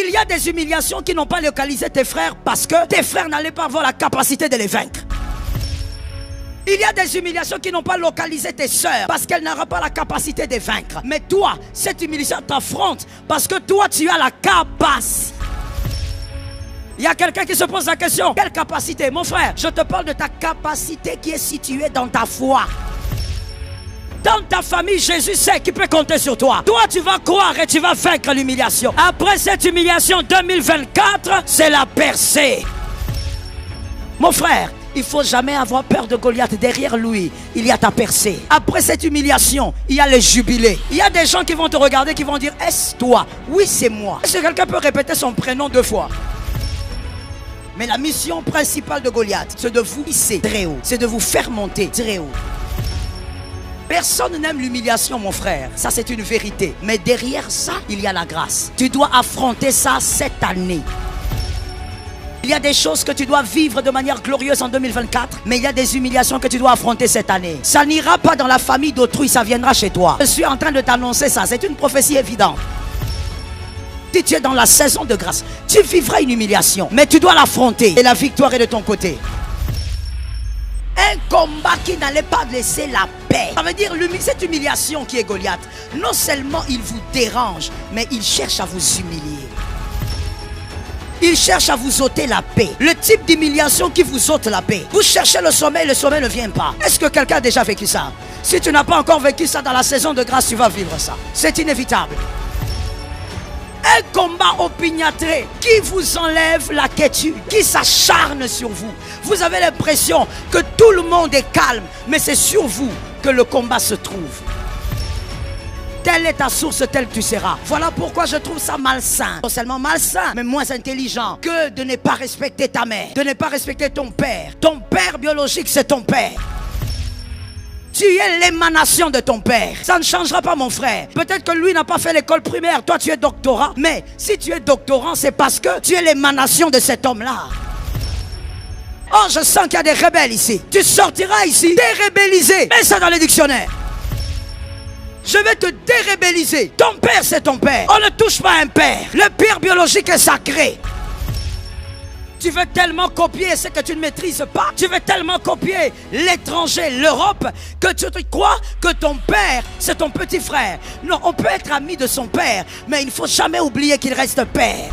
Il y a des humiliations qui n'ont pas localisé tes frères parce que tes frères n'allaient pas avoir la capacité de les vaincre. Il y a des humiliations qui n'ont pas localisé tes sœurs parce qu'elles n'auront pas la capacité de vaincre. Mais toi, cette humiliation t'affronte parce que toi, tu as la capacité. Il y a quelqu'un qui se pose la question, quelle capacité? Mon frère, je te parle de ta capacité qui est située dans ta foi. Dans ta famille, Jésus sait qu'il peut compter sur toi. Toi, tu vas croire et tu vas vaincre l'humiliation. Après cette humiliation 2024, c'est la percée. Mon frère, il ne faut jamais avoir peur de Goliath. Derrière lui, il y a ta percée. Après cette humiliation, il y a le jubilé. Il y a des gens qui vont te regarder, qui vont dire, est-ce toi? Oui, c'est moi. Est-ce que quelqu'un peut répéter son prénom 2 fois? Mais la mission principale de Goliath, c'est de vous hisser très haut. C'est de vous faire monter très haut. Personne n'aime l'humiliation, mon frère. Ça, c'est une vérité. Mais derrière ça, il y a la grâce. Tu dois affronter ça cette année. Il y a des choses que tu dois vivre de manière glorieuse en 2024. Mais il y a des humiliations que tu dois affronter cette année. Ça n'ira pas dans la famille d'autrui, ça viendra chez toi. Je suis en train de t'annoncer ça. C'est une prophétie évidente. Si tu es dans la saison de grâce, tu vivras une humiliation. Mais tu dois l'affronter. Et la victoire est de ton côté. Un combat qui n'allait pas laisser la paix. Ça veut dire cette humiliation qui est Goliath. Non seulement il vous dérange, mais il cherche à vous humilier. Il cherche à vous ôter la paix. Le type d'humiliation qui vous ôte la paix. Vous cherchez le sommeil ne vient pas. Est-ce que quelqu'un a déjà vécu ça? Si tu n'as pas encore vécu ça dans la saison de grâce, tu vas vivre ça. C'est inévitable. Un combat opiniâtré qui vous enlève la quiétude, qui s'acharne sur vous. Vous avez l'impression que tout le monde est calme, mais c'est sur vous que le combat se trouve. Telle est ta source, telle tu seras. Voilà pourquoi je trouve ça malsain. Non seulement malsain, mais moins intelligent que de ne pas respecter ta mère, de ne pas respecter ton père. Ton père biologique, c'est ton père. Tu es l'émanation de ton père. Ça ne changera pas, mon frère. Peut-être que lui n'a pas fait l'école primaire. Toi, tu es doctorat. Mais si tu es doctorant, c'est parce que tu es l'émanation de cet homme-là. Oh, je sens qu'il y a des rebelles ici. Tu sortiras ici dérébellisé. Mets ça dans les dictionnaires. Je vais te dérébelliser. Ton père, c'est ton père. On ne touche pas un père. Le père biologique est sacré. Tu veux tellement copier ce que tu ne maîtrises pas. Tu veux tellement copier l'étranger, l'Europe, que tu te crois que ton père, c'est ton petit frère. Non, on peut être ami de son père, mais il ne faut jamais oublier qu'il reste père.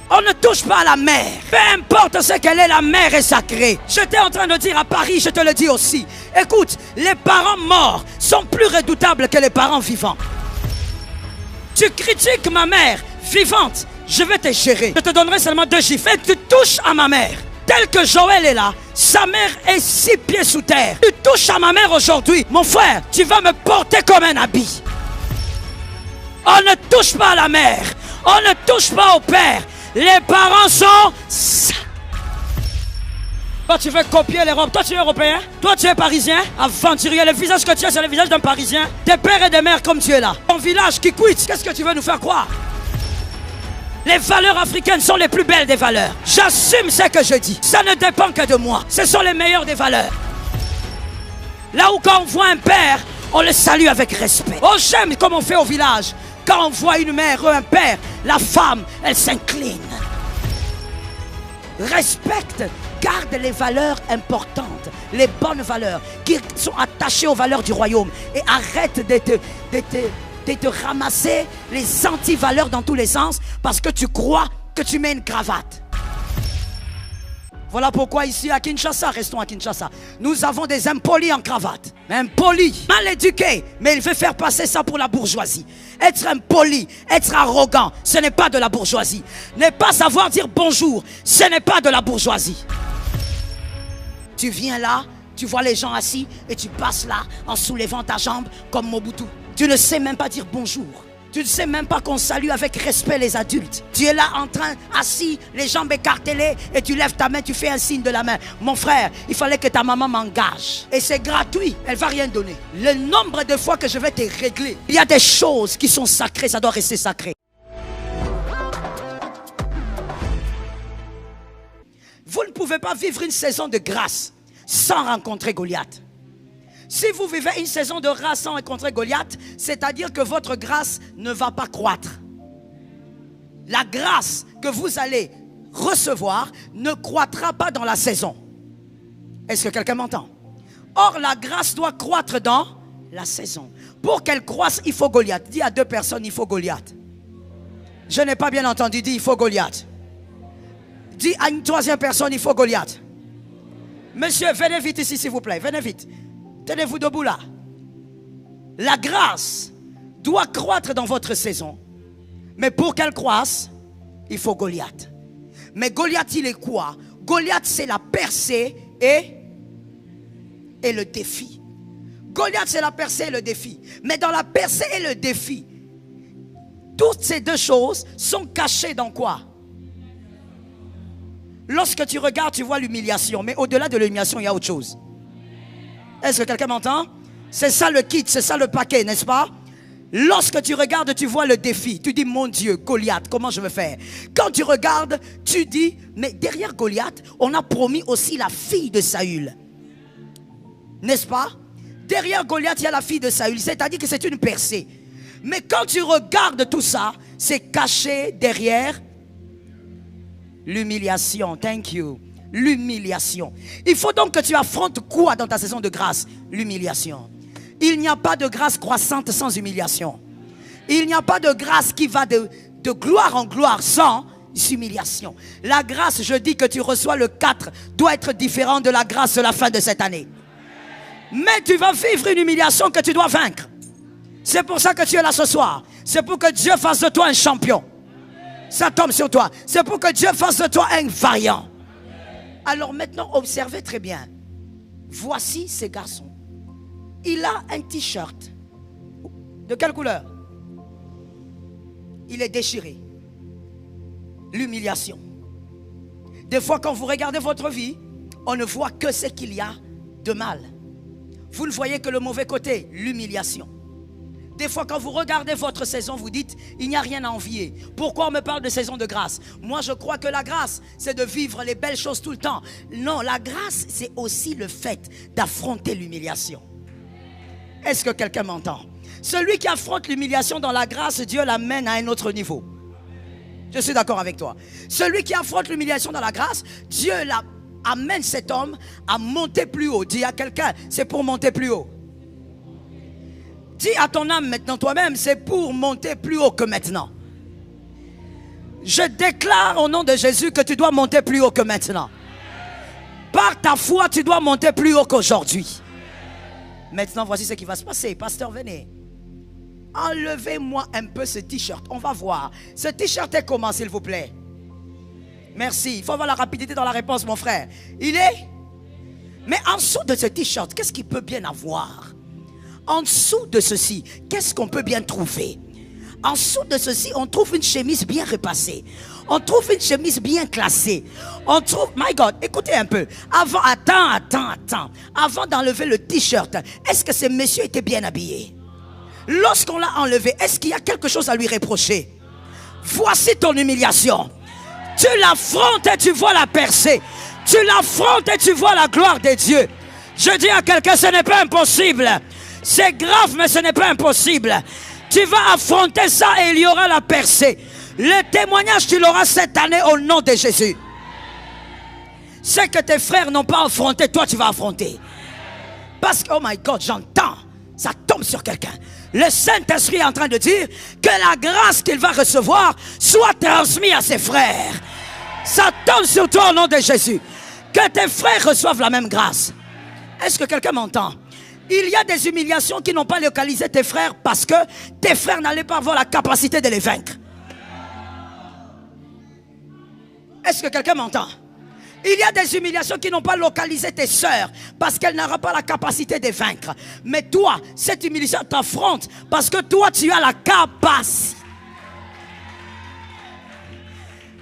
On ne touche pas à la mère. Peu importe ce qu'elle est, la mère est sacrée. J'étais en train de dire à Paris, je te le dis aussi. Écoute, les parents morts sont plus redoutables que les parents vivants. Tu critiques ma mère vivante. Je vais te gérer. Je te donnerai seulement 2 chiffres. Et tu touches à ma mère. Tel que Joël est là, sa mère est 6 pieds sous terre. Tu touches à ma mère aujourd'hui. Mon frère, tu vas me porter comme un habit. On ne touche pas à la mère. On ne touche pas au père. Les parents sont... Toi, tu veux copier l'Europe. Toi, tu es européen. Toi, tu es parisien. Aventurier. Le visage que tu as, c'est le visage d'un parisien. Des pères et des mères comme tu es là. Ton village qui quitte. Qu'est-ce que tu veux nous faire croire? Les valeurs africaines sont les plus belles des valeurs. J'assume ce que je dis. Ça ne dépend que de moi. Ce sont les meilleures des valeurs. Là où quand on voit un père, on le salue avec respect. Oh, j'aime comme on fait au village. Quand on voit une mère ou un père, la femme, elle s'incline. Respecte, garde les valeurs importantes, les bonnes valeurs qui sont attachées aux valeurs du royaume. Et arrête de te ramasser les anti-valeurs dans tous les sens parce que tu crois que tu mets une cravate. Voilà pourquoi ici à Kinshasa, restons à Kinshasa, nous avons des impolis en cravate. Impolis, mal éduqués, mais il veut faire passer ça pour la bourgeoisie. Être impoli, être arrogant, ce n'est pas de la bourgeoisie. Ne pas savoir dire bonjour, ce n'est pas de la bourgeoisie. Tu viens là, tu vois les gens assis et tu passes là en soulevant ta jambe comme Mobutu. Tu ne sais même pas dire bonjour. Tu ne sais même pas qu'on salue avec respect les adultes. Tu es là en train, assis, les jambes écartelées, et tu lèves ta main, tu fais un signe de la main. Mon frère, il fallait que ta maman m'engage. Et c'est gratuit, elle ne va rien donner. Le nombre de fois que je vais te régler. Il y a des choses qui sont sacrées, ça doit rester sacré. Vous ne pouvez pas vivre une saison de grâce sans rencontrer Goliath. Si vous vivez une saison de grâce sans rencontrer Goliath, c'est-à-dire que votre grâce ne va pas croître. la grâce que vous allez recevoir ne croîtra pas dans la saison. Est-ce que quelqu'un m'entend? Or, la grâce doit croître dans la saison. Pour qu'elle croisse, il faut Goliath. Dis à deux personnes, il faut Goliath. Je n'ai pas bien entendu, dis il faut Goliath. Dis à une troisième personne, il faut Goliath. Monsieur, venez vite ici s'il vous plaît, venez vite. Tenez-vous debout là. La grâce doit croître dans votre saison. Mais pour qu'elle croisse, il faut Goliath. Mais Goliath, il est quoi? Goliath, c'est la percée et le défi. Goliath, c'est la percée et le défi. Mais dans la percée et le défi, toutes ces deux choses sont cachées dans quoi? Lorsque tu regardes, tu vois l'humiliation. Mais au-delà de l'humiliation, il y a autre chose. Est-ce que quelqu'un m'entend? C'est ça le kit, c'est ça le paquet, n'est-ce pas? Lorsque tu regardes, tu vois le défi. Tu dis, mon Dieu, Goliath, comment je vais faire? Quand tu regardes, tu dis, mais derrière Goliath, on a promis aussi la fille de Saül. N'est-ce pas? Derrière Goliath, il y a la fille de Saül. C'est-à-dire que c'est une percée. Mais quand tu regardes tout ça, c'est caché derrière l'humiliation. Thank you. L'humiliation. Il faut donc que tu affrontes quoi dans ta saison de grâce? L'humiliation. Il n'y a pas de grâce croissante sans humiliation. Il n'y a pas de grâce qui va de gloire en gloire sans humiliation. La grâce, je dis que tu reçois le 4, doit être différent de la grâce de la fin de cette année. Mais tu vas vivre une humiliation que tu dois vaincre. C'est pour ça que tu es là ce soir. C'est pour que Dieu fasse de toi un champion. Ça tombe sur toi. C'est pour que Dieu fasse de toi un vaillant. Alors maintenant, observez très bien. Voici ces garçons. Il a un t-shirt. De quelle couleur? Il est déchiré. L'humiliation. Des fois, quand vous regardez votre vie, on ne voit que ce qu'il y a de mal. Vous ne voyez que le mauvais côté, l'humiliation. Des fois, quand vous regardez votre saison, vous dites, il n'y a rien à envier. Pourquoi on me parle de saison de grâce? Moi, je crois que la grâce, c'est de vivre les belles choses tout le temps. Non, la grâce, c'est aussi le fait d'affronter l'humiliation. Est-ce que quelqu'un m'entend? Celui qui affronte l'humiliation dans la grâce, Dieu l'amène à un autre niveau. Je suis d'accord avec toi. Celui qui affronte l'humiliation dans la grâce, Dieu amène cet homme à monter plus haut. Dis à quelqu'un, c'est pour monter plus haut. Dis à ton âme maintenant toi-même, c'est pour monter plus haut que maintenant. Je déclare au nom de Jésus que tu dois monter plus haut que maintenant. Par ta foi, tu dois monter plus haut qu'aujourd'hui. Maintenant, voici ce qui va se passer. Pasteur, venez. Enlevez-moi un peu ce t-shirt. On va voir. Ce t-shirt est comment, s'il vous plaît? Merci. Il faut avoir la rapidité dans la réponse, mon frère. Il est? Mais en dessous de ce t-shirt, qu'est-ce qu'il peut bien avoir? En dessous de ceci, qu'est-ce qu'on peut bien trouver? En dessous de ceci, on trouve une chemise bien repassée. On trouve une chemise bien classée. On trouve, my God, écoutez un peu. Attends. Avant d'enlever le t-shirt, est-ce que ce monsieur était bien habillé? Lorsqu'on l'a enlevé, est-ce qu'il y a quelque chose à lui reprocher? Voici ton humiliation. Tu l'affrontes et tu vois la percée. Tu l'affrontes et tu vois la gloire de Dieu. Je dis à quelqu'un, ce n'est pas impossible. C'est grave, mais ce n'est pas impossible. Tu vas affronter ça et il y aura la percée. Le témoignage, tu l'auras cette année au nom de Jésus. Ce que tes frères n'ont pas affronté, toi tu vas affronter. Parce que, oh my God, j'entends, ça tombe sur quelqu'un. Le Saint-Esprit est en train de dire que la grâce qu'il va recevoir soit transmise à ses frères. Ça tombe sur toi au nom de Jésus. Que tes frères reçoivent la même grâce. Est-ce que quelqu'un m'entend? Il y a des humiliations qui n'ont pas localisé tes frères parce que tes frères n'allaient pas avoir la capacité de les vaincre. Est-ce que quelqu'un m'entend? Il y a des humiliations qui n'ont pas localisé tes sœurs parce qu'elles n'auront pas la capacité de vaincre. Mais toi, cette humiliation t'affronte parce que toi, tu as la capacité.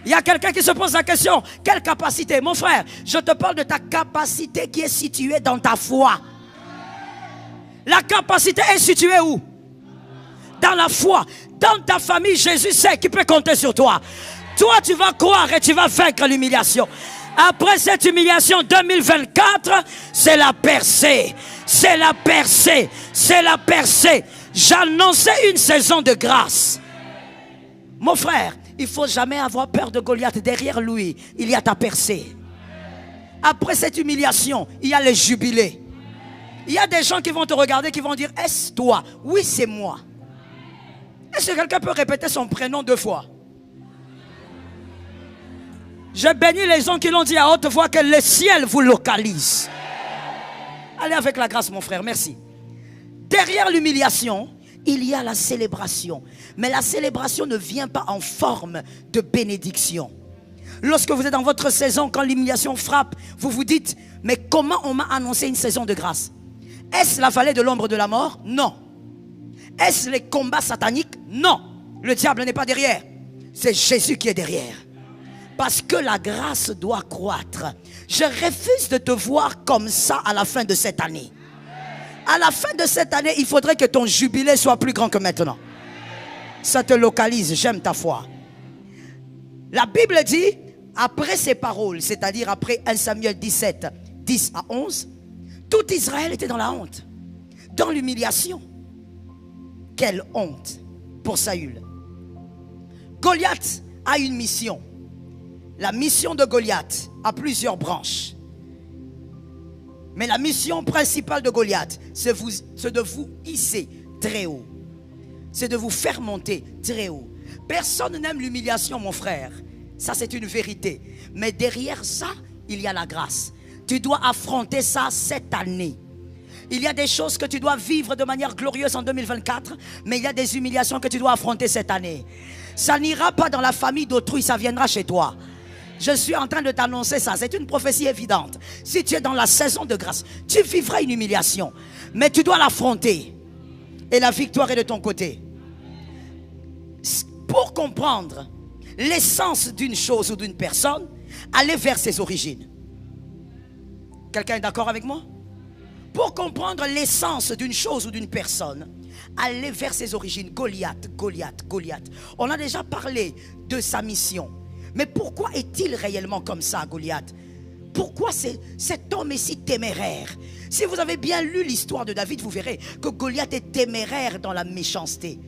Il y a quelqu'un qui se pose la question, quelle capacité? Mon frère, je te parle de ta capacité qui est située dans ta foi. La capacité est située où? Dans la foi. Dans ta famille, Jésus sait qu'il peut compter sur toi. Toi, tu vas croire et tu vas vaincre l'humiliation. Après cette humiliation 2024, c'est la percée. C'est la percée. C'est la percée. J'annonçais une saison de grâce. Mon frère, Il ne faut jamais avoir peur de Goliath. Derrière lui, il y a ta percée. Après cette humiliation, il y a les jubilés. Il y a des gens qui vont te regarder, qui vont dire, est-ce toi? Oui, c'est moi. Est-ce que quelqu'un peut répéter son prénom 2 fois? Je bénis les gens qui l'ont dit à haute voix, que le ciel vous localise. Allez avec la grâce, mon frère, merci. Derrière l'humiliation, il y a la célébration. Mais la célébration ne vient pas en forme de bénédiction. Lorsque vous êtes dans votre saison, quand l'humiliation frappe, vous vous dites, mais comment on m'a annoncé une saison de grâce? Est-ce la vallée de l'ombre de la mort? Non. Est-ce les combats sataniques? Non. Le diable n'est pas derrière. C'est Jésus qui est derrière. Parce que la grâce doit croître. Je refuse de te voir comme ça à la fin de cette année. À la fin de cette année, il faudrait que ton jubilé soit plus grand que maintenant. Ça te localise, j'aime ta foi. La Bible dit, après ces paroles, c'est-à-dire après 1 Samuel 17, 10 à 11, tout Israël était dans la honte, dans l'humiliation. Quelle honte pour Saül. Goliath a une mission. La mission de Goliath a plusieurs branches. Mais la mission principale de Goliath, c'est de vous hisser très haut. C'est de vous faire monter très haut. Personne n'aime l'humiliation, mon frère. Ça, c'est une vérité. Mais derrière ça, il y a la grâce. Tu dois affronter ça cette année. Il y a des choses que tu dois vivre de manière glorieuse en 2024, mais il y a des humiliations que tu dois affronter cette année. Ça n'ira pas dans la famille d'autrui, ça viendra chez toi. Je suis en train de t'annoncer ça, c'est une prophétie évidente. Si tu es dans la saison de grâce, tu vivras une humiliation, mais tu dois l'affronter. Et la victoire est de ton côté. Pour comprendre l'essence d'une chose ou d'une personne, allez vers ses origines. Quelqu'un est d'accord avec moi? Pour comprendre l'essence d'une chose ou d'une personne, allez vers ses origines. Goliath, Goliath, Goliath. On a déjà parlé de sa mission. Mais pourquoi est-il réellement comme ça, Goliath? Pourquoi cet homme est si téméraire? Si vous avez bien lu l'histoire de David, vous verrez que Goliath est téméraire dans la méchanceté.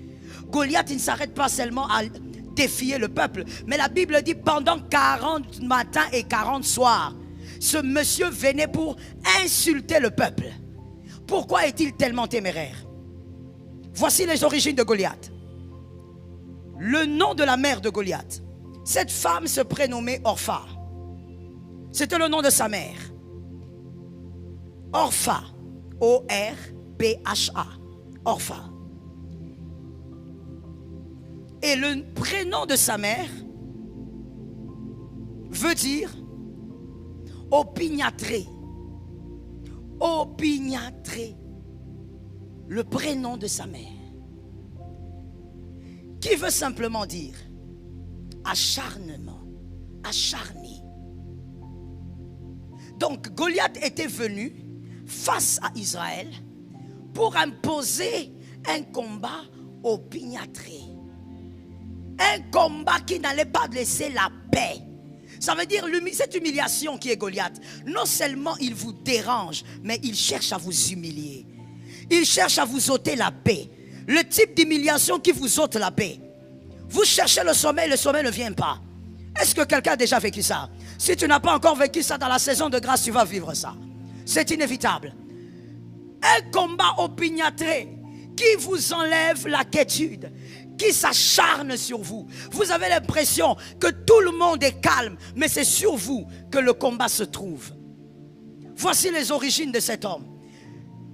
Goliath, il ne s'arrête pas seulement à défier le peuple, mais la Bible dit pendant 40 matins et 40 soirs, ce monsieur venait pour insulter le peuple. Pourquoi est-il tellement téméraire? Voici les origines de Goliath. Le nom de la mère de Goliath. Cette femme se prénommait Orpha. C'était le nom de sa mère. Orpha. O-R-P-H-A. Orpha. Et le prénom de sa mère veut dire opiniâtré. Opiniâtré. Le prénom de sa mère. Qui veut simplement dire acharnement, acharné. Donc Goliath était venu face à Israël pour imposer un combat opiniâtré. Un combat qui n'allait pas laisser la paix. Ça veut dire cette humiliation qui est Goliath, non seulement il vous dérange, mais il cherche à vous humilier. Il cherche à vous ôter la paix. Le type d'humiliation qui vous ôte la paix. Vous cherchez le sommet ne vient pas. Est-ce que quelqu'un a déjà vécu ça? Si tu n'as pas encore vécu ça dans la saison de grâce, tu vas vivre ça. C'est inévitable. Un combat opiniâtré qui vous enlève la quiétude, qui s'acharne sur vous. Vous avez l'impression que tout le monde est calme, mais c'est sur vous que le combat se trouve. Voici les origines de cet homme.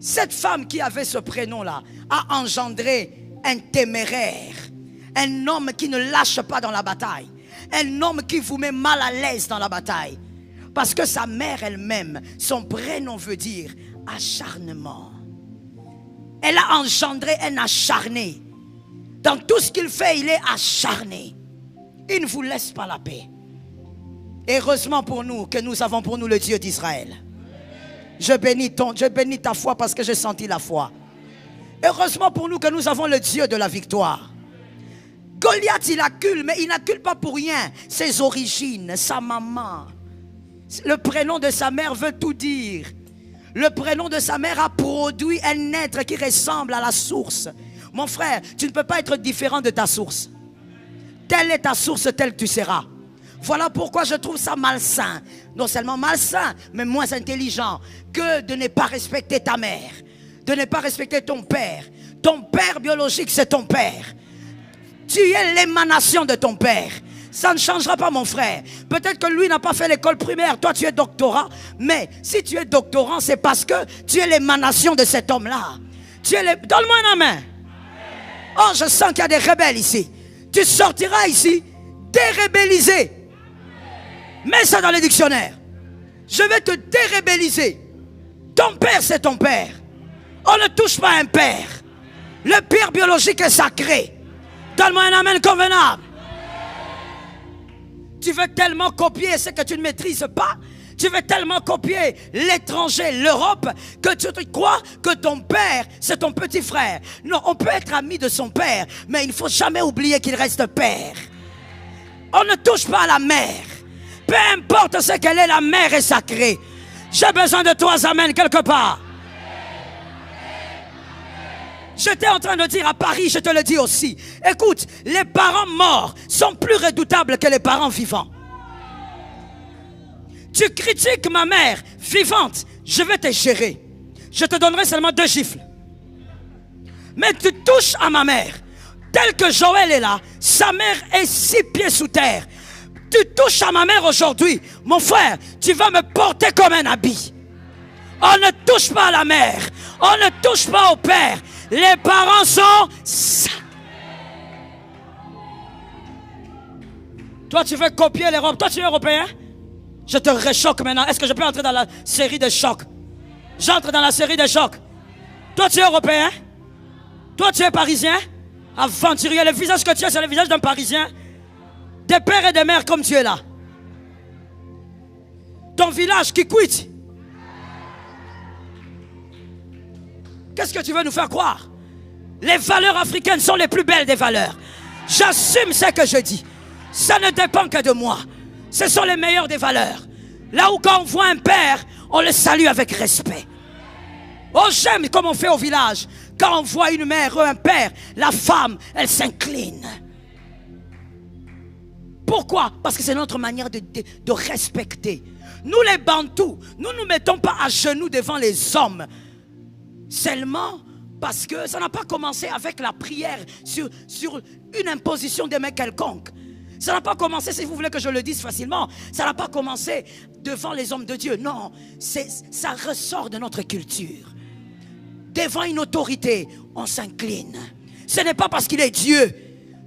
Cette femme qui avait ce prénom-là a engendré un téméraire. Un homme qui ne lâche pas dans la bataille. Un homme qui vous met mal à l'aise dans la bataille. Parce que sa mère elle-même, son prénom veut dire acharnement. Elle a engendré un acharné. Dans tout ce qu'il fait, il est acharné. Il ne vous laisse pas la paix. Heureusement pour nous que nous avons pour nous le Dieu d'Israël. Je bénis ta foi parce que j'ai senti la foi. Heureusement pour nous que nous avons le Dieu de la victoire. Goliath, il accule, mais il n'accule pas pour rien. Ses origines, sa maman. Le prénom de sa mère veut tout dire. Le prénom de sa mère a produit un être qui ressemble à la source. Mon frère, tu ne peux pas être différent de ta source. Telle est ta source, telle tu seras. Voilà pourquoi je trouve ça malsain. Non seulement malsain, mais moins intelligent que de ne pas respecter ta mère, de ne pas respecter ton père. Ton père biologique, c'est ton père. Tu es l'émanation de ton père. Ça ne changera pas, mon frère. Peut-être que lui n'a pas fait l'école primaire. Toi, tu es doctorat. Mais si tu es doctorant, c'est parce que tu es l'émanation de cet homme-là. Donne-moi un amen. Oh, je sens qu'il y a des rebelles ici. Tu sortiras ici dérébellisé. Mets ça dans le dictionnaire. Je vais te dérébelliser. Ton père, c'est ton père. On ne touche pas un père. Le père biologique est sacré. Donne-moi un amen convenable. Tu veux tellement copier ce que tu ne maîtrises pas. Tu veux tellement copier l'étranger, l'Europe, que tu te crois que ton père, c'est ton petit frère. Non, on peut être ami de son père, mais il ne faut jamais oublier qu'il reste père. On ne touche pas à la mère. Peu importe ce qu'elle est, la mère est sacrée. J'ai besoin de toi, amen, quelque part. J'étais en train de dire à Paris, je te le dis aussi. Écoute, les parents morts sont plus redoutables que les parents vivants. Tu critiques ma mère vivante, je vais te gérer. Je te donnerai seulement 2 gifles. Mais tu touches à ma mère. Tel que Joël est là, sa mère est 6 pieds sous terre. Tu touches à ma mère aujourd'hui, mon frère, tu vas me porter comme un habit. On ne touche pas à la mère. On ne touche pas au père. Les parents sont... Toi, tu veux copier l'Europe. Toi, tu es européen. Je te réchoque maintenant. Est-ce que je peux entrer dans la série de chocs? J'entre dans la série de chocs. Toi, tu es européen. Toi, tu es parisien. Aventurier. Le visage que tu as, c'est le visage d'un parisien. Des pères et des mères comme tu es là. Ton village qui quitte. Qu'est-ce que tu veux nous faire croire? Les valeurs africaines sont les plus belles des valeurs. J'assume ce que je dis. Ça ne dépend que de moi. Ce sont les meilleures des valeurs. Là où quand on voit un père, on le salue avec respect. Oh, j'aime comme on fait au village. Quand on voit une mère ou un père, la femme, elle s'incline. Pourquoi? Parce que c'est notre manière de respecter. Nous les Bantous, nous ne nous mettons pas à genoux devant les hommes. Seulement parce que ça n'a pas commencé avec la prière sur une imposition des mains quelconque. Ça n'a pas commencé, si vous voulez que je le dise facilement, ça n'a pas commencé devant les hommes de Dieu. Non, ça ressort de notre culture. Devant une autorité, on s'incline. Ce n'est pas parce qu'il est Dieu.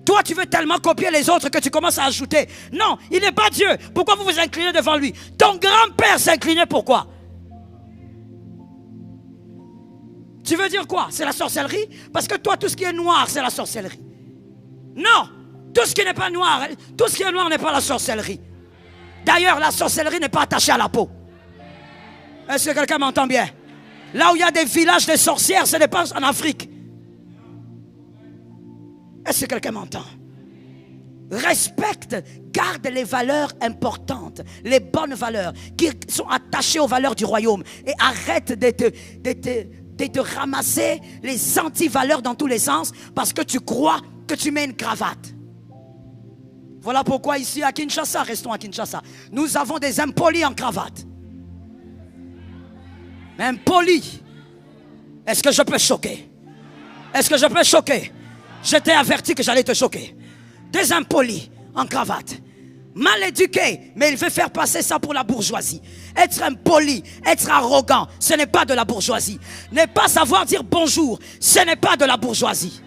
Toi, tu veux tellement copier les autres que tu commences à ajouter. Non, il n'est pas Dieu. Pourquoi vous vous inclinez devant lui? Ton grand-père s'inclinait, pourquoi? Tu veux dire quoi? C'est la sorcellerie? Parce que toi, tout ce qui est noir, c'est la sorcellerie. Non, tout ce qui n'est pas noir, tout ce qui est noir n'est pas la sorcellerie. D'ailleurs, la sorcellerie n'est pas attachée à la peau. Est-ce que quelqu'un m'entend bien? Là où il y a des villages de sorcières, ce n'est pas en Afrique. Est-ce que quelqu'un m'entend? Respecte, garde les valeurs importantes, les bonnes valeurs qui sont attachées aux valeurs du royaume. Et arrête de te ramasser les anti-valeurs dans tous les sens parce que tu crois que tu mets une cravate. Voilà pourquoi ici à Kinshasa, restons à Kinshasa, nous avons des impolis en cravate. Impolis. Est-ce que je peux choquer? Est-ce que je peux choquer? Je t'ai averti que j'allais te choquer. Des impolis en cravate. Mal éduqués, mais il veut faire passer ça pour la bourgeoisie. Être impoli, être arrogant, ce n'est pas de la bourgeoisie. Ne pas savoir dire bonjour, ce n'est pas de la bourgeoisie.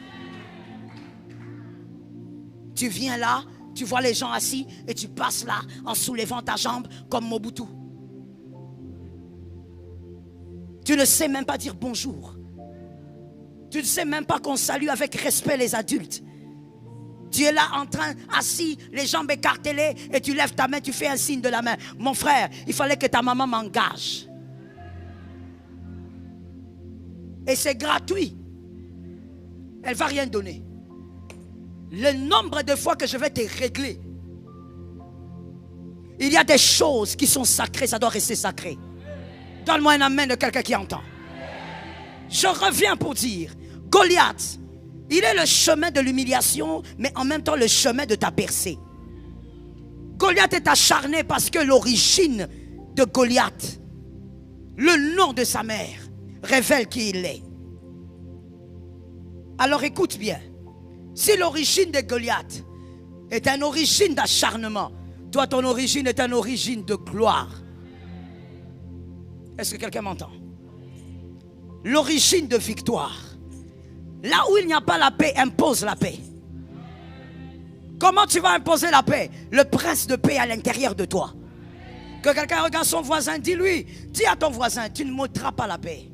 Tu viens là, tu vois les gens assis et tu passes là en soulevant ta jambe comme Mobutu. Tu ne sais même pas dire bonjour. Tu ne sais même pas qu'on salue avec respect les adultes. Tu es là en train, assis, les jambes écartelées, et tu lèves ta main, tu fais un signe de la main. Mon frère, il fallait que ta maman m'engage. Et c'est gratuit. Elle ne va rien donner. Le nombre de fois que je vais te régler. Il y a des choses qui sont sacrées, ça doit rester sacré. Donne-moi un amen de quelqu'un qui entend. Je reviens pour dire, Goliath, Il est le chemin de l'humiliation, mais en même temps le chemin de ta percée. Goliath est acharné parce que l'origine de Goliath, le nom de sa mère, révèle qui il est. Alors écoute bien. Si l'origine de Goliath est une origine d'acharnement, toi ton origine est une origine de gloire. Est-ce que quelqu'un m'entend? L'origine de victoire. Là où il n'y a pas la paix, impose la paix. Comment tu vas imposer la paix? Le prince de paix à l'intérieur de toi. Que quelqu'un regarde son voisin, dis-lui, dis à ton voisin, tu ne m'ôteras pas la paix.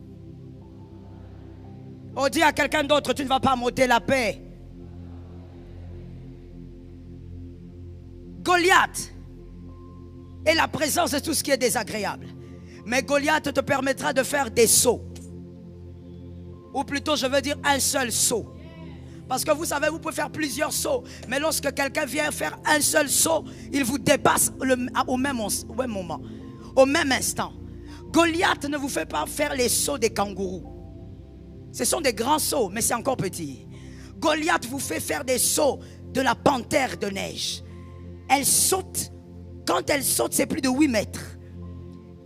Oh, dis à quelqu'un d'autre, tu ne vas pas m'ôter la paix. Goliath est la présence de tout ce qui est désagréable. Mais Goliath te permettra de faire des sauts. Ou plutôt, je veux dire un seul saut. Parce que vous savez, vous pouvez faire plusieurs sauts. Mais lorsque quelqu'un vient faire un seul saut, il vous dépasse au même moment. Au même instant. Goliath ne vous fait pas faire les sauts des kangourous. Ce sont des grands sauts, mais c'est encore petit. Goliath vous fait faire des sauts de la panthère de neige. Elle saute. Quand elle saute, c'est plus de 8 mètres.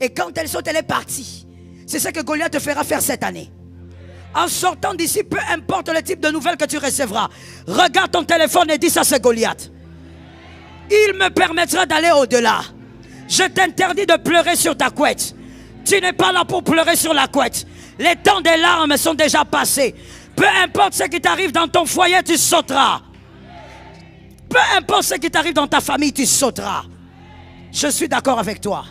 Et quand elle saute, elle est partie. C'est ce que Goliath te fera faire cette année. En sortant d'ici, peu importe le type de nouvelles que tu recevras, regarde ton téléphone et dis ça, c'est Goliath. Il me permettra d'aller au-delà. Je t'interdis de pleurer sur ta couette. Tu n'es pas là pour pleurer sur la couette. Les temps des larmes sont déjà passés. Peu importe ce qui t'arrive dans ton foyer, tu sauteras. Peu importe ce qui t'arrive dans ta famille, tu sauteras. Je suis d'accord avec toi.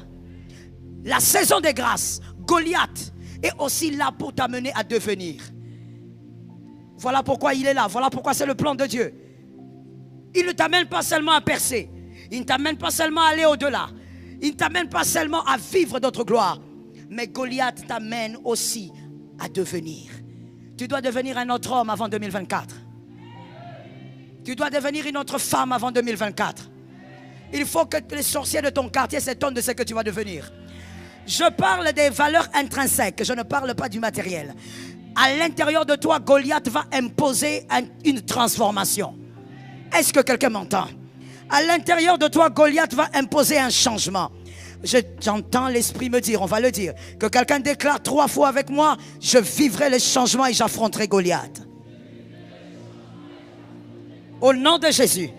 La saison des grâces, Goliath est aussi là pour t'amener à devenir. Voilà pourquoi il est là. Voilà pourquoi c'est le plan de Dieu. Il ne t'amène pas seulement à percer. Il ne t'amène pas seulement à aller au-delà. Il ne t'amène pas seulement à vivre d'autres gloires. Mais Goliath t'amène aussi à devenir. Tu dois devenir un autre homme avant 2024. Tu dois devenir une autre femme avant 2024. Il faut que les sorciers de ton quartier s'étonnent de ce que tu vas devenir. Je parle des valeurs intrinsèques. Je ne parle pas du matériel. À l'intérieur de toi, Goliath va imposer une transformation. Est-ce que quelqu'un m'entend? À l'intérieur de toi, Goliath va imposer un changement. J'entends l'esprit me dire, on va le dire, que quelqu'un déclare 3 fois avec moi, je vivrai le changement et j'affronterai Goliath. Au nom de Jésus.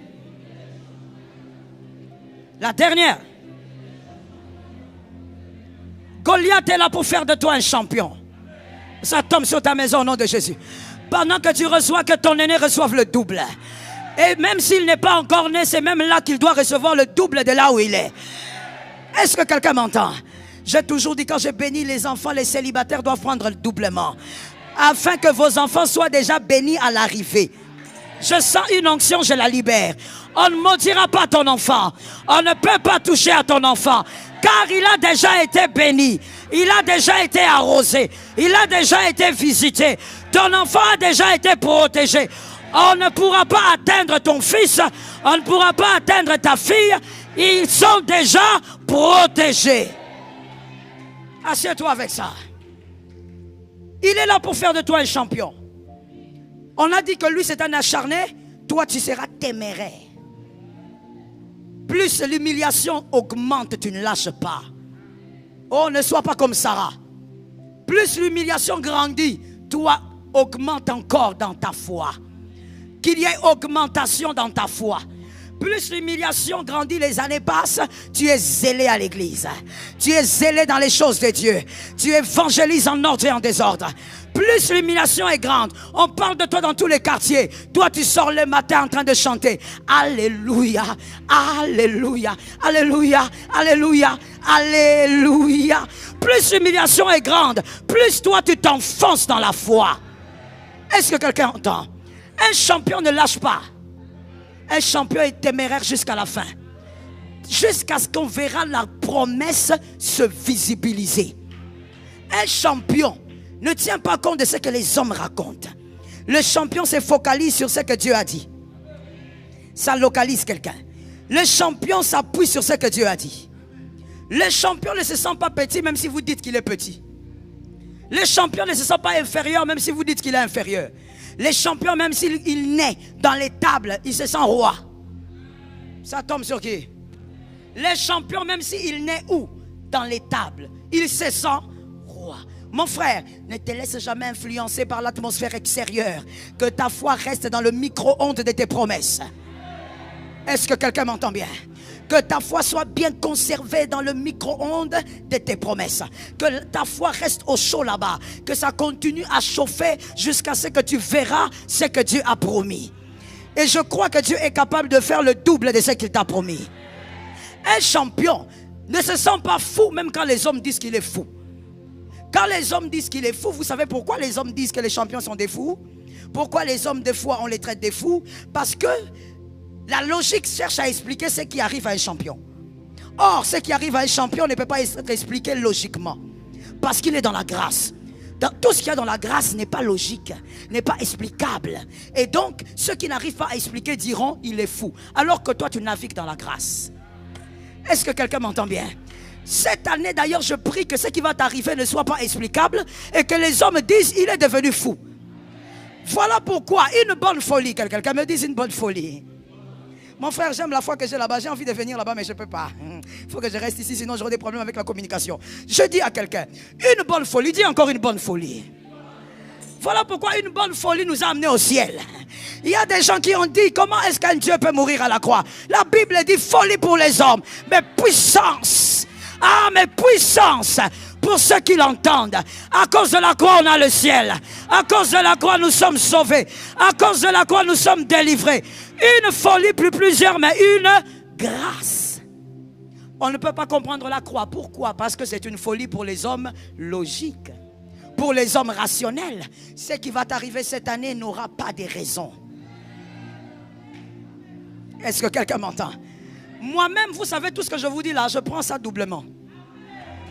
La dernière. Goliath est là pour faire de toi un champion. Ça tombe sur ta maison au nom de Jésus. Pendant que tu reçois, que ton aîné reçoive le double. Et même s'il n'est pas encore né, c'est même là qu'il doit recevoir le double de là où il est. Est-ce que quelqu'un m'entend? J'ai toujours dit, quand je bénis les enfants, les célibataires doivent prendre le doublement. Afin que vos enfants soient déjà bénis à l'arrivée. Je sens une onction, je la libère. On ne maudira pas ton enfant. On ne peut pas toucher à ton enfant. Car il a déjà été béni. Il a déjà été arrosé. Il a déjà été visité. Ton enfant a déjà été protégé. On ne pourra pas atteindre ton fils. On ne pourra pas atteindre ta fille. Ils sont déjà protégés. Assieds-toi avec ça. Il est là pour faire de toi un champion. On a dit que lui c'est un acharné. Toi tu seras téméraire. Plus l'humiliation augmente, tu ne lâches pas. Oh, ne sois pas comme Sarah. Plus l'humiliation grandit, toi augmente encore dans ta foi. Qu'il y ait augmentation dans ta foi. Plus l'humiliation grandit, les années passent, tu es zélé à l'église. Tu es zélé dans les choses de Dieu. Tu évangélises en ordre et en désordre. Plus l'humiliation est grande, on parle de toi dans tous les quartiers. Toi, tu sors le matin en train de chanter. Alléluia, alléluia, alléluia, alléluia, alléluia. Plus l'humiliation est grande, plus toi, tu t'enfonces dans la foi. Est-ce que quelqu'un entend? Un champion ne lâche pas. Un champion est téméraire jusqu'à la fin. Jusqu'à ce qu'on verra la promesse se visibiliser. Un champion ne tient pas compte de ce que les hommes racontent. Le champion se focalise sur ce que Dieu a dit. Ça localise quelqu'un. Le champion s'appuie sur ce que Dieu a dit. Le champion ne se sent pas petit même si vous dites qu'il est petit. Les champions ne se sentent pas inférieurs, même si vous dites qu'il est inférieur. Les champions, même s'il naît dans les tables, il se sent roi. Ça tombe sur qui? Les champions, même s'il naît où? Dans les tables, il se sent roi. Mon frère, ne te laisse jamais influencer par l'atmosphère extérieure. Que ta foi reste dans le micro-ondes de tes promesses. Est-ce que quelqu'un m'entend bien? Que ta foi soit bien conservée dans le micro-ondes de tes promesses. Que ta foi reste au chaud là-bas. Que ça continue à chauffer jusqu'à ce que tu verras ce que Dieu a promis. Et je crois que Dieu est capable de faire le double de ce qu'il t'a promis. Un champion ne se sent pas fou même quand les hommes disent qu'il est fou. Quand les hommes disent qu'il est fou, vous savez pourquoi les hommes disent que les champions sont des fous? Pourquoi les hommes des fois on les traite des fous? Parce que la logique cherche à expliquer ce qui arrive à un champion. Or, ce qui arrive à un champion ne peut pas être expliqué logiquement. Parce qu'il est dans la grâce. Tout ce qu'il y a dans la grâce n'est pas logique, n'est pas explicable. Et donc, ceux qui n'arrivent pas à expliquer diront il est fou. Alors que toi, tu navigues dans la grâce. Est-ce que quelqu'un m'entend bien? Cette année d'ailleurs, je prie que ce qui va t'arriver ne soit pas explicable et que les hommes disent il est devenu fou. Voilà pourquoi une bonne folie, quelqu'un me dise une bonne folie. Mon frère, j'aime la foi que j'ai là-bas. J'ai envie de venir là-bas, mais je ne peux pas. Il faut que je reste ici, sinon j'aurai des problèmes avec la communication. Je dis à quelqu'un, une bonne folie, dis encore une bonne folie. Voilà pourquoi une bonne folie nous a amenés au ciel. Il y a des gens qui ont dit, comment est-ce qu'un Dieu peut mourir à la croix? La Bible dit folie pour les hommes, mais puissance. Ah, mais puissance pour ceux qui l'entendent. À cause de la croix, on a le ciel. À cause de la croix, nous sommes sauvés. À cause de la croix, nous sommes délivrés. Une folie plus plusieurs, mais une grâce. On ne peut pas comprendre la croix. Pourquoi? Parce que c'est une folie pour les hommes logiques. Pour les hommes rationnels. Ce qui va t'arriver cette année n'aura pas de raison. Est-ce que quelqu'un m'entend? Moi-même, vous savez tout ce que je vous dis là, je prends ça doublement.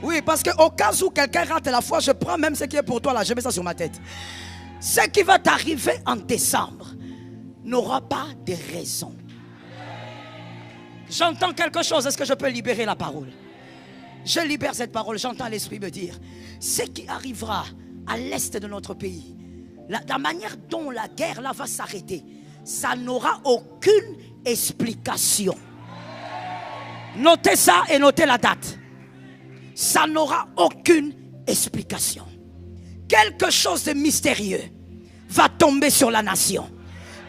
Oui, parce qu'au cas où quelqu'un rate la foi, je prends même ce qui est pour toi là, je mets ça sur ma tête. Ce qui va t'arriver en décembre n'aura pas de raison. J'entends quelque chose, est-ce que je peux libérer la parole? Je libère cette parole, j'entends l'Esprit me dire, ce qui arrivera à l'est de notre pays, la manière dont la guerre là va s'arrêter, ça n'aura aucune explication. Notez ça et notez la date. Ça n'aura aucune explication. Quelque chose de mystérieux va tomber sur la nation.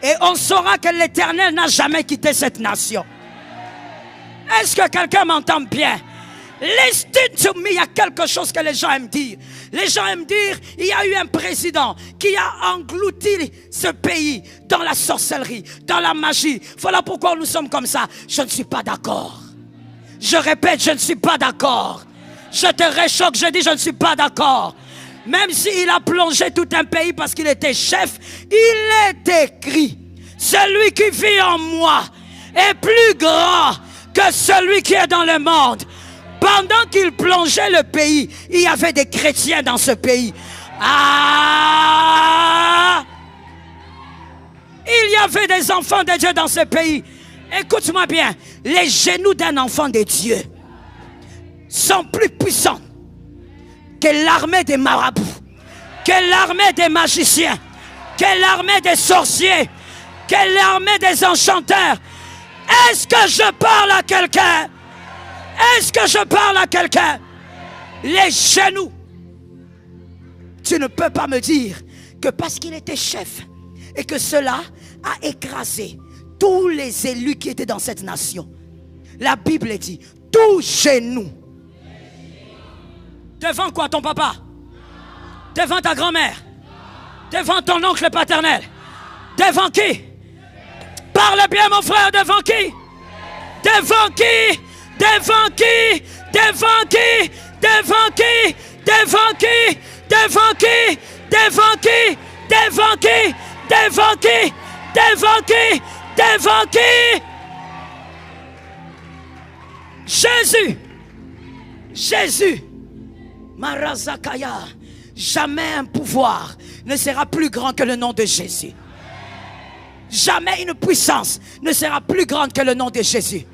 Et on saura que l'Éternel n'a jamais quitté cette nation. Est-ce que quelqu'un m'entend bien? Listen to me, il y a quelque chose que les gens aiment dire. Les gens aiment dire, il y a eu un président qui a englouti ce pays dans la sorcellerie, dans la magie. Voilà pourquoi nous sommes comme ça. Je ne suis pas d'accord. Je répète, je ne suis pas d'accord. Je te réchoque, je dis je ne suis pas d'accord. Même s'il a plongé tout un pays parce qu'il était chef, il est écrit, celui qui vit en moi est plus grand que celui qui est dans le monde. Pendant qu'il plongeait le pays, il y avait des chrétiens dans ce pays. Ah! Il y avait des enfants de Dieu dans ce pays. Écoute-moi bien, les genoux d'un enfant de Dieu sont plus puissants que l'armée des marabouts, que l'armée des magiciens, que l'armée des sorciers, que l'armée des enchanteurs. Est-ce que je parle à quelqu'un? Est-ce que je parle à quelqu'un? Les genoux. Tu ne peux pas me dire que parce qu'il était chef et que cela a écrasé tous les élus qui étaient dans cette nation. La Bible dit, tout genou. Devant quoi, ton papa? Devant ta grand-mère? Devant ton oncle paternel? Devant qui? Parle bien mon frère, devant qui? Devant qui? Devant qui? Devant qui? Devant qui? Devant qui? Devant qui? Devant qui? Devant qui? Devant qui? Devant qui? Devant qui? Jésus. Jésus. Marazakaya. Jamais un pouvoir ne sera plus grand que le nom de Jésus. Jamais une puissance ne sera plus grande que le nom de Jésus.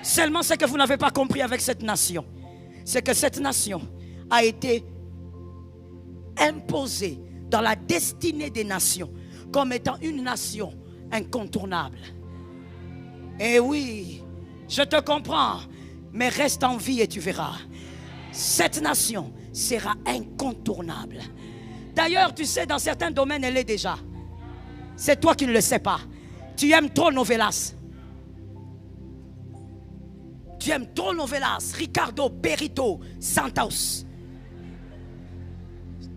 Seulement ce que vous n'avez pas compris avec cette nation, c'est que cette nation a été imposée dans la destinée des nations comme étant une nation incontournable. Eh oui, je te comprends, mais reste en vie et tu verras. Cette nation sera incontournable. D'ailleurs, tu sais, dans certains domaines, elle est déjà. C'est toi qui ne le sais pas. Tu aimes trop Novelas. Tu aimes trop Novelas, Ricardo, Perito, Santos.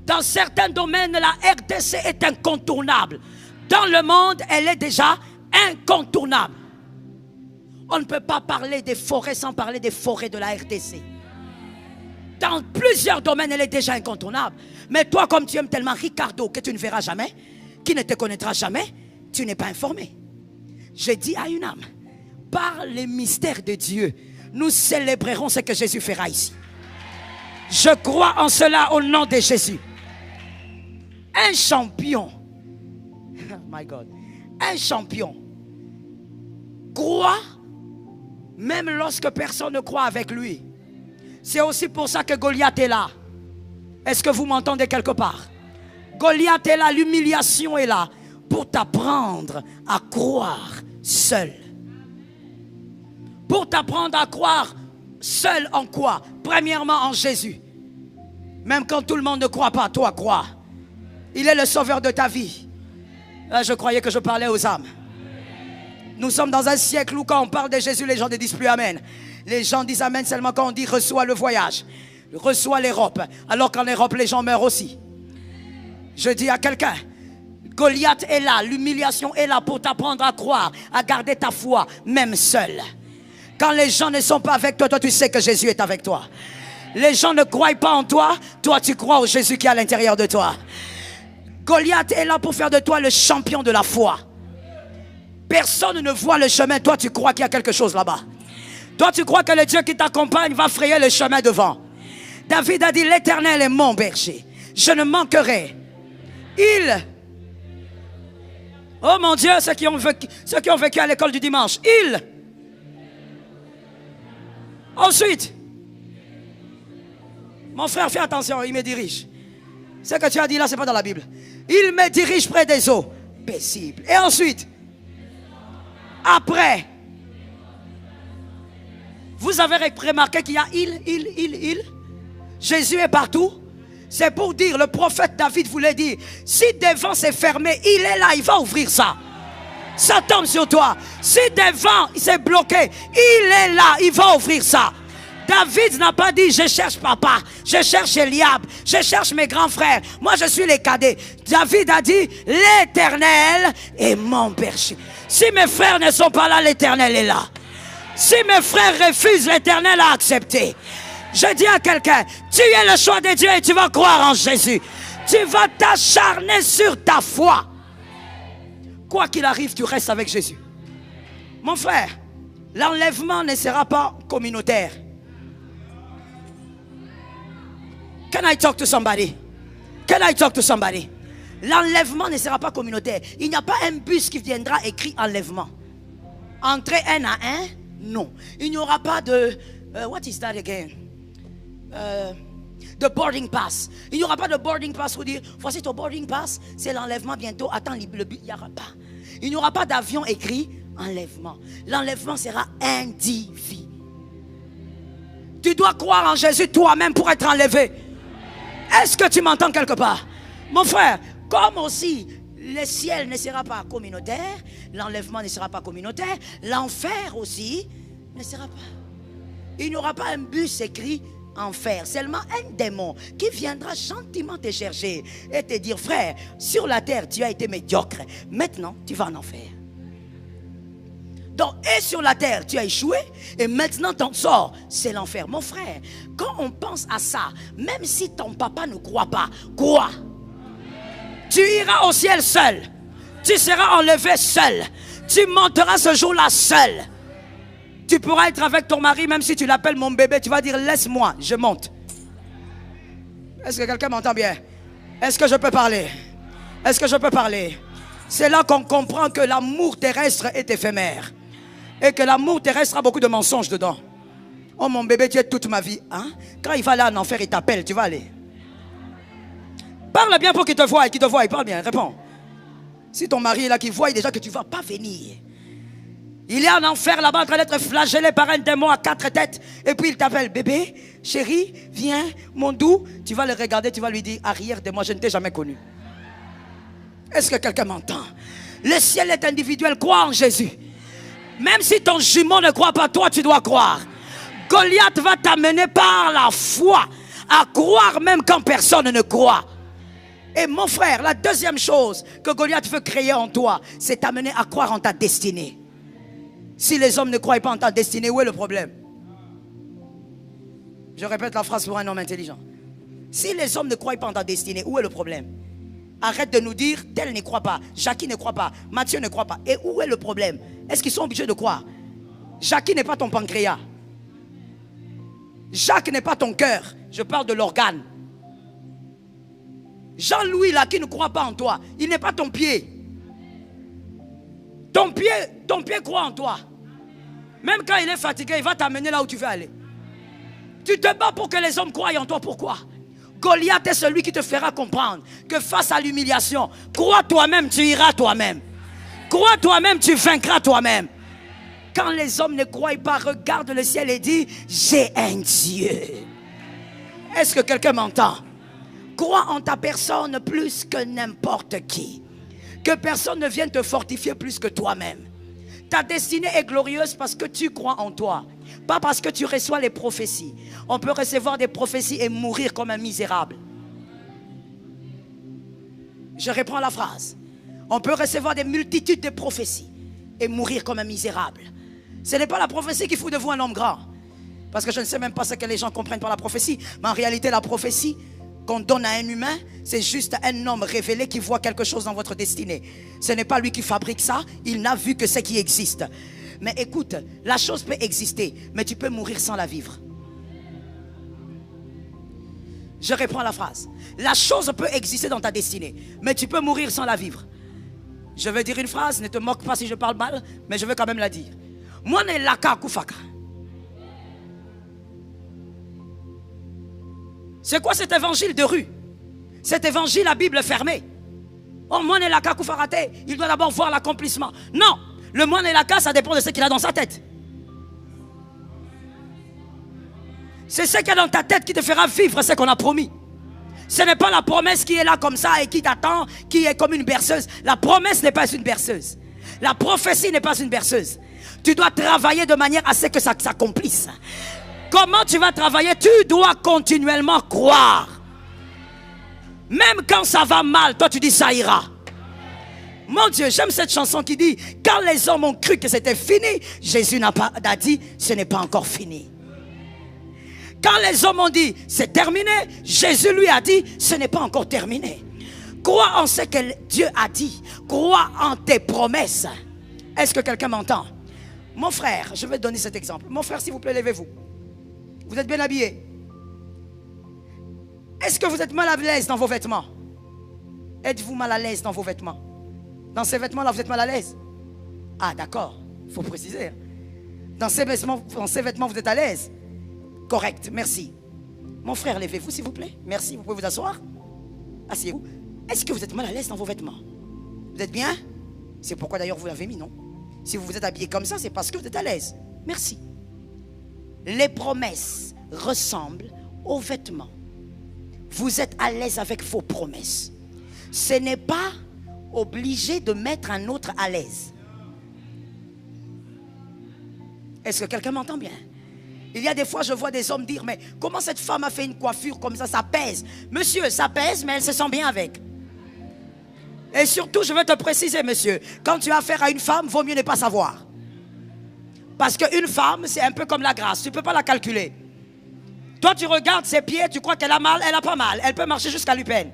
Dans certains domaines, la RDC est incontournable. Dans le monde, elle est déjà incontournable. On ne peut pas parler des forêts sans parler des forêts de la RDC. Dans plusieurs domaines, elle est déjà incontournable. Mais toi, comme tu aimes tellement Ricardo que tu ne verras jamais, qui ne te connaîtra jamais, tu n'es pas informé. J'ai dit à une âme, par les mystères de Dieu, nous célébrerons ce que Jésus fera ici. Je crois en cela au nom de Jésus. Un champion, oh my God, un champion croit même lorsque personne ne croit avec lui. C'est aussi pour ça que Goliath est là. Est-ce que vous m'entendez quelque part? Goliath est là, l'humiliation est là pour t'apprendre à croire seul. Pour t'apprendre à croire seul en quoi? Premièrement en Jésus. Même quand tout le monde ne croit pas, toi crois. Il est le sauveur de ta vie. Là, je croyais que je parlais aux âmes. Nous sommes dans un siècle où quand on parle de Jésus, les gens ne disent plus Amen. Les gens disent Amen seulement quand on dit reçois le voyage, reçois l'Europe. Alors qu'en Europe, les gens meurent aussi. Je dis à quelqu'un, Goliath est là, l'humiliation est là pour t'apprendre à croire, à garder ta foi, même seul. Quand les gens ne sont pas avec toi, toi tu sais que Jésus est avec toi. Les gens ne croient pas en toi, toi tu crois au Jésus qui est à l'intérieur de toi. Goliath est là pour faire de toi le champion de la foi. Personne ne voit le chemin, toi tu crois qu'il y a quelque chose là-bas. Toi tu crois que le Dieu qui t'accompagne va frayer le chemin devant. David a dit, l'Éternel est mon berger, je ne manquerai. Oh mon Dieu, ceux qui ont vécu à l'école du dimanche, ensuite, mon frère, fais attention, il me dirige. Ce que tu as dit là, ce n'est pas dans la Bible. Il me dirige près des eaux paisibles. Et ensuite, après, vous avez remarqué qu'il y a il. Jésus est partout. C'est pour dire, le prophète David voulait dire, si devant c'est fermé, il est là, il va ouvrir ça. Ça tombe sur toi. Si devant c'est bloqué, il est là, il va ouvrir ça. David n'a pas dit, je cherche papa, je cherche Eliab, je cherche mes grands frères. Moi, je suis les cadets. David a dit, l'Éternel est mon berger. Si mes frères ne sont pas là, l'Éternel est là. Si mes frères refusent, l'Éternel a accepté. Je dis à quelqu'un, tu es le choix de Dieu et tu vas croire en Jésus. Tu vas t'acharner sur ta foi. Quoi qu'il arrive, tu restes avec Jésus. Mon frère, l'enlèvement ne sera pas communautaire. Can I talk to somebody? Can I talk to somebody? L'enlèvement ne sera pas communautaire. Il n'y a pas un bus qui viendra écrit enlèvement. Entrer un à un, non. Il n'y aura pas de... what is that again? De boarding pass. Il n'y aura pas de boarding pass pour dire, voici ton boarding pass, c'est l'enlèvement bientôt, attends le bus. Il n'y aura pas. Il n'y aura pas d'avion écrit enlèvement. L'enlèvement sera individuel. Tu dois croire en Jésus toi-même pour être enlevé. Est-ce que tu m'entends quelque part? Mon frère, comme aussi le ciel ne sera pas communautaire, l'enlèvement ne sera pas communautaire, l'enfer aussi ne sera pas. Il n'y aura pas un bus écrit enfer, seulement un démon qui viendra gentiment te chercher et te dire, frère, sur la terre tu as été médiocre, maintenant tu vas en enfer. Donc, et sur la terre, tu as échoué, et maintenant ton sort, c'est l'enfer. Mon frère, quand on pense à ça, même si ton papa ne croit pas, crois. Tu iras au ciel seul. Tu seras enlevé seul. Tu monteras ce jour-là seul. Tu pourras être avec ton mari, même si tu l'appelles mon bébé, tu vas dire, laisse-moi, je monte. Est-ce que quelqu'un m'entend bien? Est-ce que je peux parler? Est-ce que je peux parler? C'est là qu'on comprend que l'amour terrestre est éphémère. Et que l'amour terrestre a beaucoup de mensonges dedans. Oh mon bébé, tu es toute ma vie. Hein? Quand il va aller en enfer, il t'appelle, tu vas aller. Parle bien pour qu'il te voie, parle bien, réponds. Si ton mari est là qui voit déjà que tu ne vas pas venir. Il est en enfer là-bas en train d'être flagellé par un démon à 4 têtes. Et puis il t'appelle, bébé, chérie, viens, mon doux. Tu vas le regarder, tu vas lui dire, arrière de moi, je ne t'ai jamais connu. Est-ce que quelqu'un m'entend? Le ciel est individuel, crois en Jésus. Même si ton jumeau ne croit pas, toi tu dois croire. Goliath va t'amener par la foi à croire même quand personne ne croit. Et mon frère, la deuxième chose que Goliath veut créer en toi, c'est t'amener à croire en ta destinée. Si les hommes ne croient pas en ta destinée, où est le problème? Je répète la phrase pour un homme intelligent. Si les hommes ne croient pas en ta destinée, où est le problème? Arrête de nous dire, tel ne croit pas, Jackie ne croit pas, Mathieu ne croit pas. Et où est le problème? Est-ce qu'ils sont obligés de croire? Jackie n'est pas ton pancréas. Jacques n'est pas ton cœur. Je parle de l'organe. Jean-Louis là qui ne croit pas en toi, il n'est pas ton pied. Ton pied croit en toi. Même quand il est fatigué, il va t'amener là où tu veux aller. Tu te bats pour que les hommes croient en toi. Pourquoi? Goliath est celui qui te fera comprendre que face à l'humiliation, crois toi-même, tu iras toi-même. Crois toi-même, tu vaincras toi-même. Quand les hommes ne croient pas, regarde le ciel et dit, j'ai un Dieu. Est-ce que quelqu'un m'entend? Crois en ta personne plus que n'importe qui. Que personne ne vienne te fortifier plus que toi-même. Ta destinée est glorieuse parce que tu crois en toi. Pas parce que tu reçois les prophéties. On peut recevoir des prophéties et mourir comme un misérable. Je reprends la phrase. On peut recevoir des multitudes de prophéties et mourir comme un misérable. Ce n'est pas la prophétie qui fout de vous un homme grand. Parce que je ne sais même pas ce que les gens comprennent par la prophétie. Mais en réalité, la prophétie qu'on donne à un humain, c'est juste un homme révélé qui voit quelque chose dans votre destinée. Ce n'est pas lui qui fabrique ça. Il n'a vu que ce qui existe. Mais écoute, la chose peut exister, mais tu peux mourir sans la vivre. Je reprends la phrase. La chose peut exister dans ta destinée, mais tu peux mourir sans la vivre. Je vais dire une phrase, ne te moque pas si je parle mal, mais je vais quand même la dire. Moi, ne laka kufaka. C'est quoi cet évangile de rue? Cet évangile à Bible fermée. Oh, moi, ne laka kufarate. Il doit d'abord voir l'accomplissement. Non, le moi ne laka, ça dépend de ce qu'il a dans sa tête. C'est ce qu'il y a dans ta tête qui te fera vivre ce qu'on a promis. Ce n'est pas la promesse qui est là comme ça et qui t'attend, qui est comme une berceuse. La promesse n'est pas une berceuse. La prophétie n'est pas une berceuse. Tu dois travailler de manière à ce que ça s'accomplisse. Comment tu vas travailler? Tu dois continuellement croire. Même quand ça va mal, toi tu dis ça ira. Mon Dieu, j'aime cette chanson qui dit, quand les hommes ont cru que c'était fini, Jésus n'a dit, ce n'est pas encore fini. Quand les hommes ont dit, c'est terminé, Jésus lui a dit, ce n'est pas encore terminé. Crois en ce que Dieu a dit. Crois en tes promesses. Est-ce que quelqu'un m'entend? Mon frère, je vais donner cet exemple. Mon frère, s'il vous plaît, levez-vous. Vous êtes bien habillé. Est-ce que vous êtes mal à l'aise dans vos vêtements? Êtes-vous mal à l'aise dans vos vêtements? Dans ces vêtements-là, vous êtes mal à l'aise? Ah, d'accord, il faut préciser. Dans ces vêtements, vous êtes à l'aise? Correct, merci. Mon frère, levez-vous s'il vous plaît. Merci, vous pouvez vous asseoir. Asseyez-vous. Est-ce que vous êtes mal à l'aise dans vos vêtements? Vous êtes bien? C'est pourquoi d'ailleurs vous l'avez mis, non? Si vous vous êtes habillé comme ça, c'est parce que vous êtes à l'aise. Merci. Les promesses ressemblent aux vêtements. Vous êtes à l'aise avec vos promesses. Ce n'est pas obligé de mettre un autre à l'aise. Est-ce que quelqu'un m'entend bien? Il y a des fois, je vois des hommes dire, mais comment cette femme a fait une coiffure comme ça pèse? Monsieur, ça pèse, mais elle se sent bien avec. Et surtout, je veux te préciser, monsieur, quand tu as affaire à une femme, vaut mieux ne pas savoir. Parce qu'une femme, c'est un peu comme la grâce, tu ne peux pas la calculer. Toi, tu regardes ses pieds, tu crois qu'elle a mal, elle n'a pas mal. Elle peut marcher jusqu'à l'Upen.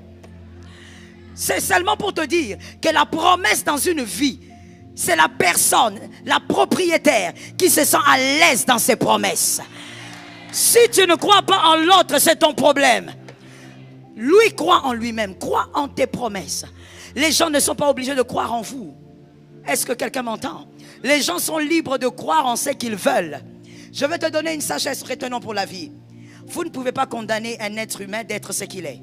C'est seulement pour te dire que la promesse dans une vie, c'est la personne, la propriétaire qui se sent à l'aise dans ses promesses. Si tu ne crois pas en l'autre, c'est ton problème. Lui croit en lui-même, croit en tes promesses. Les gens ne sont pas obligés de croire en vous. Est-ce que quelqu'un m'entend? Les gens sont libres de croire en ce qu'ils veulent. Je vais te donner une sagesse retenant pour la vie. Vous ne pouvez pas condamner un être humain d'être ce qu'il est.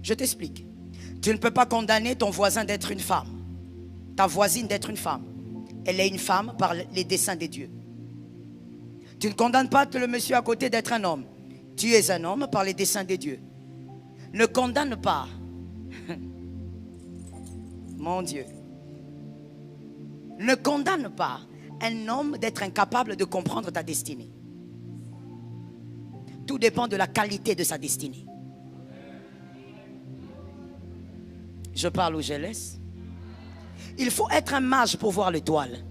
Je t'explique. Tu ne peux pas condamner ton voisin d'être une femme, ta voisine d'être une femme. Elle est une femme par les desseins de Dieu. Tu ne condamnes pas le monsieur à côté d'être un homme. Tu es un homme par les desseins de Dieu. Ne condamne pas. Mon Dieu. Ne condamne pas un homme d'être incapable de comprendre ta destinée. Tout dépend de la qualité de sa destinée. Je parle ou je laisse. Il faut être un mage pour voir l'étoile.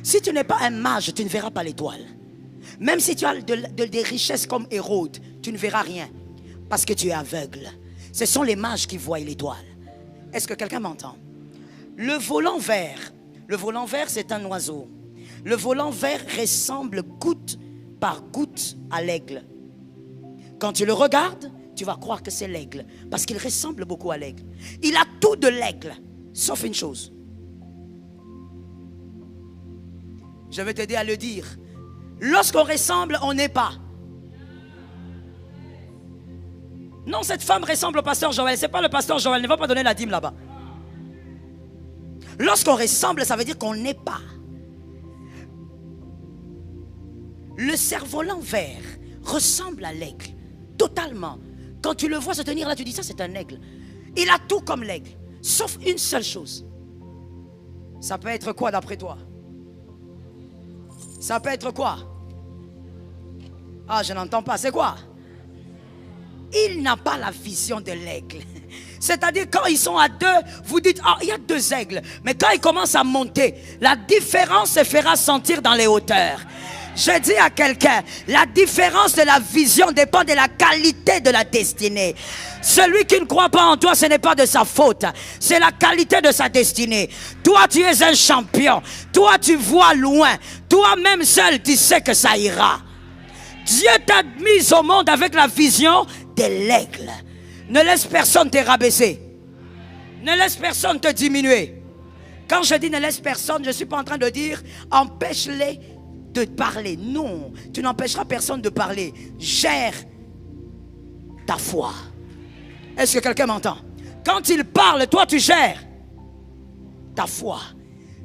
Si tu n'es pas un mage, tu ne verras pas l'étoile. Même si tu as des richesses comme Hérode, tu ne verras rien. Parce que tu es aveugle. Ce sont les mages qui voient l'étoile. Est-ce que quelqu'un m'entend? Le volant vert. Le volant vert, c'est un oiseau. Le volant vert ressemble goutte par goutte à l'aigle. Quand tu le regardes, tu vas croire que c'est l'aigle. Parce qu'il ressemble beaucoup à l'aigle. Il a tout de l'aigle, sauf une chose. Je vais t'aider à le dire. Lorsqu'on ressemble, on n'est pas. Non, cette femme ressemble au pasteur Joël. Ce n'est pas le pasteur Joël. Ne va pas donner la dîme là-bas. Lorsqu'on ressemble, ça veut dire qu'on n'est pas. Le cerf-volant vert ressemble à l'aigle. Totalement. Quand tu le vois se tenir là, tu dis ça c'est un aigle. Il a tout comme l'aigle. Sauf une seule chose. Ça peut être quoi d'après toi? Ça peut être quoi? Ah, je n'entends pas. C'est quoi? Il n'a pas la vision de l'aigle. C'est-à-dire quand ils sont à deux, vous dites, ah, il y a deux aigles. Mais quand ils commencent à monter, la différence se fera sentir dans les hauteurs. Je dis à quelqu'un, la différence de la vision dépend de la qualité de la destinée. Celui qui ne croit pas en toi, ce n'est pas de sa faute. C'est la qualité de sa destinée. Toi, tu es un champion. Toi, tu vois loin. Toi-même seul, tu sais que ça ira. Dieu t'a mis au monde avec la vision de l'aigle. Ne laisse personne te rabaisser. Ne laisse personne te diminuer. Quand je dis ne laisse personne, je ne suis pas en train de dire empêche-les de parler. Non, tu n'empêcheras personne de parler. Gère ta foi. Est-ce que quelqu'un m'entend? Quand il parle, toi tu gères ta foi.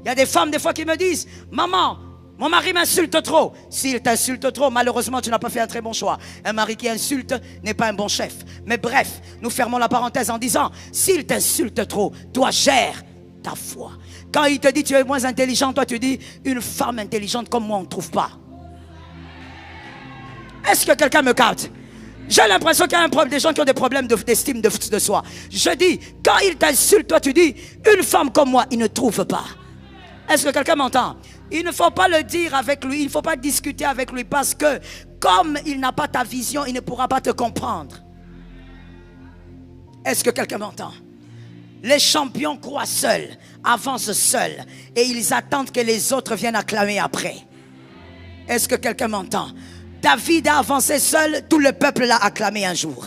Il y a des femmes des fois qui me disent, maman, mon mari m'insulte trop. S'il t'insulte trop, malheureusement tu n'as pas fait un très bon choix. Un mari qui insulte n'est pas un bon chef. Mais bref, nous fermons la parenthèse en disant, s'il t'insulte trop, toi gère ta foi. Quand il te dit tu es moins intelligent, toi tu dis une femme intelligente comme moi on ne trouve pas. Est-ce que quelqu'un me capte? J'ai l'impression qu'il y a un problème, des gens qui ont des problèmes d'estime de soi. Je dis, quand il t'insulte, toi tu dis une femme comme moi, il ne trouve pas. Est-ce que quelqu'un m'entend? Il ne faut pas le dire avec lui, il ne faut pas discuter avec lui parce que comme il n'a pas ta vision, il ne pourra pas te comprendre. Est-ce que quelqu'un m'entend? Les champions croient seuls, avancent seuls et ils attendent que les autres viennent acclamer après. Est-ce que quelqu'un m'entend? David a avancé seul, tout le peuple l'a acclamé un jour.